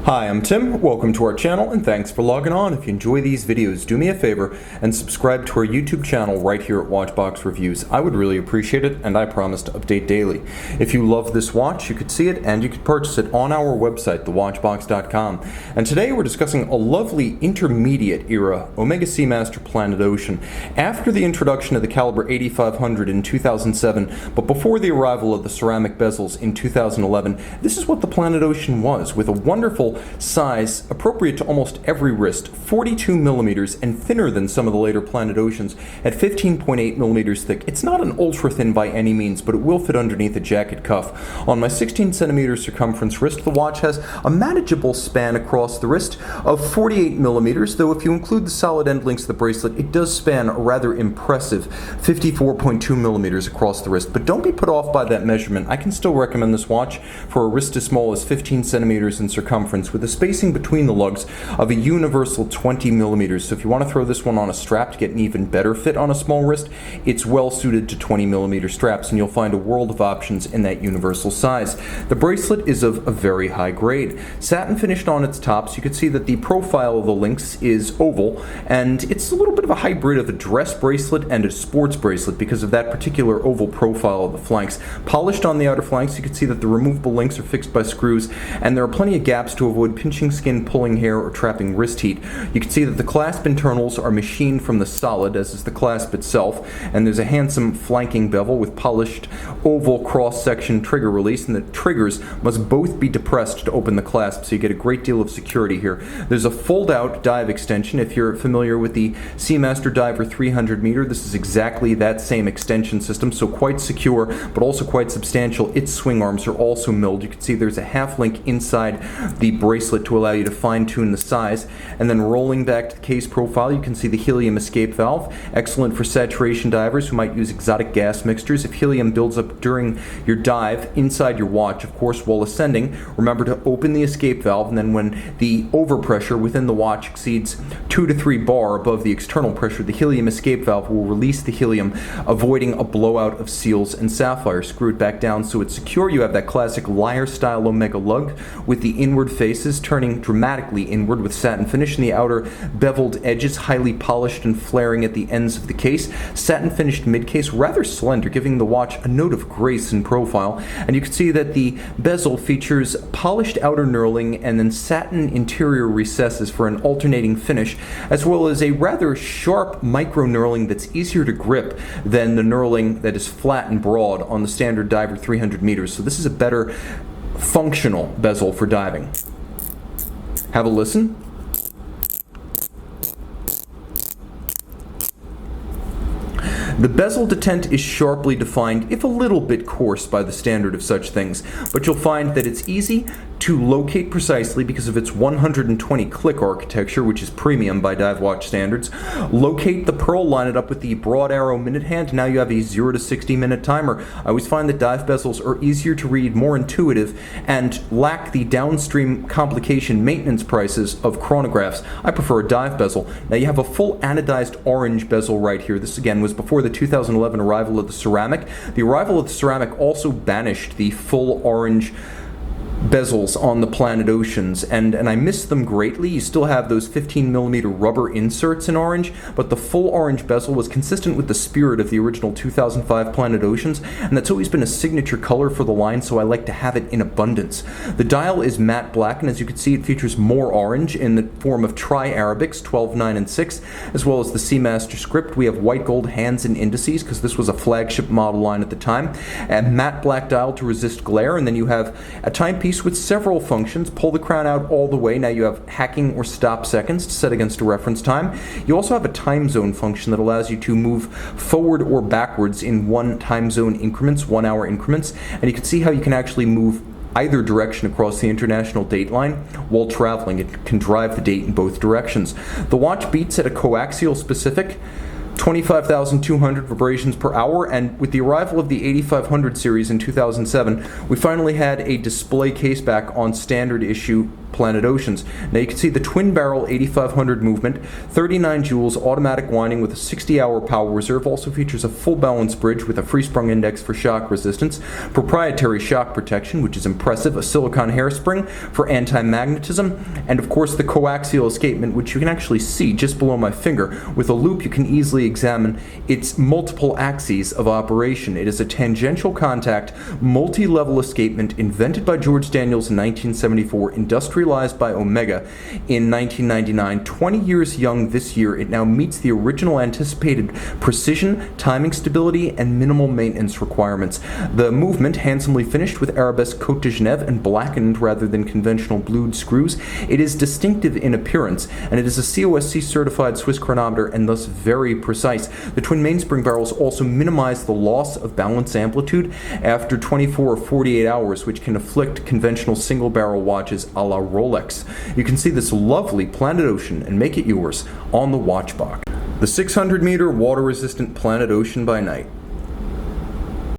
Hi, I'm Tim. Welcome to our channel and thanks for logging on. If you enjoy these videos, do me a favor and subscribe to our YouTube channel right here at Watchbox Reviews. I would really appreciate it and I promise to update daily. If you love this watch, you could see it and you could purchase it on our website, thewatchbox.com. And today we're discussing a lovely intermediate era Omega Seamaster Planet Ocean. After the introduction of the caliber 8500 in 2007, but before the arrival of the ceramic bezels in 2011, this is what the Planet Ocean was, with a wonderful size appropriate to almost every wrist, 42 millimeters and thinner than some of the later Planet Oceans at 15.8 millimeters thick. It's not an ultra thin by any means, but it will fit underneath a jacket cuff. On my 16 centimeter circumference wrist, the watch has a manageable span across the wrist of 48 millimeters, though if you include the solid end links of the bracelet, it does span a rather impressive 54.2 millimeters across the wrist. But don't be put off by that measurement. I can still recommend this watch for a wrist as small as 15 centimeters in circumference, with a spacing between the lugs of a universal 20 millimeters. So if you want to throw this one on a strap to get an even better fit on a small wrist, it's well suited to 20 millimeter straps, and you'll find a world of options in that universal size. The bracelet is of a very high grade. Satin finished on its tops. You can see that the profile of the links is oval, and it's a little bit of a hybrid of a dress bracelet and a sports bracelet because of that particular oval profile of the flanks. Polished on the outer flanks, you can see that the removable links are fixed by screws, and there are plenty of gaps to avoid pinching skin, pulling hair, or trapping wrist heat. You can see that the clasp internals are machined from the solid, as is the clasp itself, and there's a handsome flanking bevel with polished oval cross-section trigger release, and the triggers must both be depressed to open the clasp, so you get a great deal of security here. There's a fold-out dive extension. If you're familiar with the Seamaster Diver 300 meter, this is exactly that same extension system, so quite secure, but also quite substantial. Its swing arms are also milled. You can see there's a half link inside the bracelet to allow you to fine-tune the size, and then rolling back to the case profile, you can see the helium escape valve, excellent for saturation divers who might use exotic gas mixtures. If helium builds up during your dive inside your watch, of course, while ascending, remember to open the escape valve, and then when the overpressure within the watch exceeds 2 to 3 bar above the external pressure, the helium escape valve will release the helium, avoiding a blowout of seals and sapphires. Screw it back down so it's secure. You have that classic lyre style Omega lug with the inward faces turning dramatically inward with satin finish, and the outer beveled edges highly polished and flaring at the ends of the case. Satin finished mid-case, rather slender, giving the watch a note of grace and profile. And you can see that the bezel features polished outer knurling and then satin interior recesses for an alternating finish, as well as a rather sharp micro knurling that's easier to grip than the knurling that is flat and broad on the standard Diver 300 meters. So this is a better functional bezel for diving. Have a listen. The bezel detent is sharply defined, if a little bit coarse by the standard of such things, but you'll find that it's easy to locate precisely because of its 120 click architecture, which is premium by dive watch standards. Locate the pearl, line it up with the broad arrow minute hand, now you have a 0 to 60 minute timer. I always find that dive bezels are easier to read, more intuitive, and lack the downstream complication maintenance prices of chronographs. I prefer a dive bezel. Now you have a full anodized orange bezel right here. This again was before the 2011 arrival of the ceramic. The arrival of the ceramic also banished the full orange bezels on the Planet Oceans, and I miss them greatly. You still have those 15 millimeter rubber inserts in orange, but the full orange bezel was consistent with the spirit of the original 2005 Planet Oceans, and that's always been a signature color for the line, so I like to have it in abundance. The dial is matte black, and as you can see, it features more orange in the form of tri-Arabics 12, 9, and 6, as well as the Seamaster script. We have white gold hands and indices because this was a flagship model line at the time, and matte black dial to resist glare, and then you have a timepiece with several functions. Pull the crown out all the way. Now you have hacking or stop seconds to set against a reference time. You also have a time zone function that allows you to move forward or backwards in 1 time zone increments, 1 hour increments, and you can see how you can actually move either direction across the international date line while traveling. It can drive the date in both directions. The watch beats at a coaxial specific 25,200 vibrations per hour, and with the arrival of the 8500 series in 2007, we finally had a display case back on standard issue Planet Oceans. Now you can see the twin barrel 8500 movement, 39 joules automatic winding with a 60-hour power reserve, also features a full balance bridge with a free sprung index for shock resistance, proprietary shock protection, which is impressive, a silicone hairspring for anti-magnetism, and of course the coaxial escapement, which you can actually see just below my finger. With a loop you can easily examine its multiple axes of operation. It is a tangential contact, multi-level escapement invented by George Daniels in 1974, industrialized by Omega in 1999. 20 years young this year, it now meets the original anticipated precision, timing stability, and minimal maintenance requirements. The movement, handsomely finished with arabesque Cote de Genève and blackened rather than conventional blued screws, it is distinctive in appearance, and it is a COSC certified Swiss chronometer and thus very precise. The twin mainspring barrels also minimize the loss of balance amplitude after 24 or 48 hours, which can afflict conventional single barrel watches a la Rolex. You can see this lovely Planet Ocean and make it yours on the watch box. The 600-meter water-resistant Planet Ocean by night.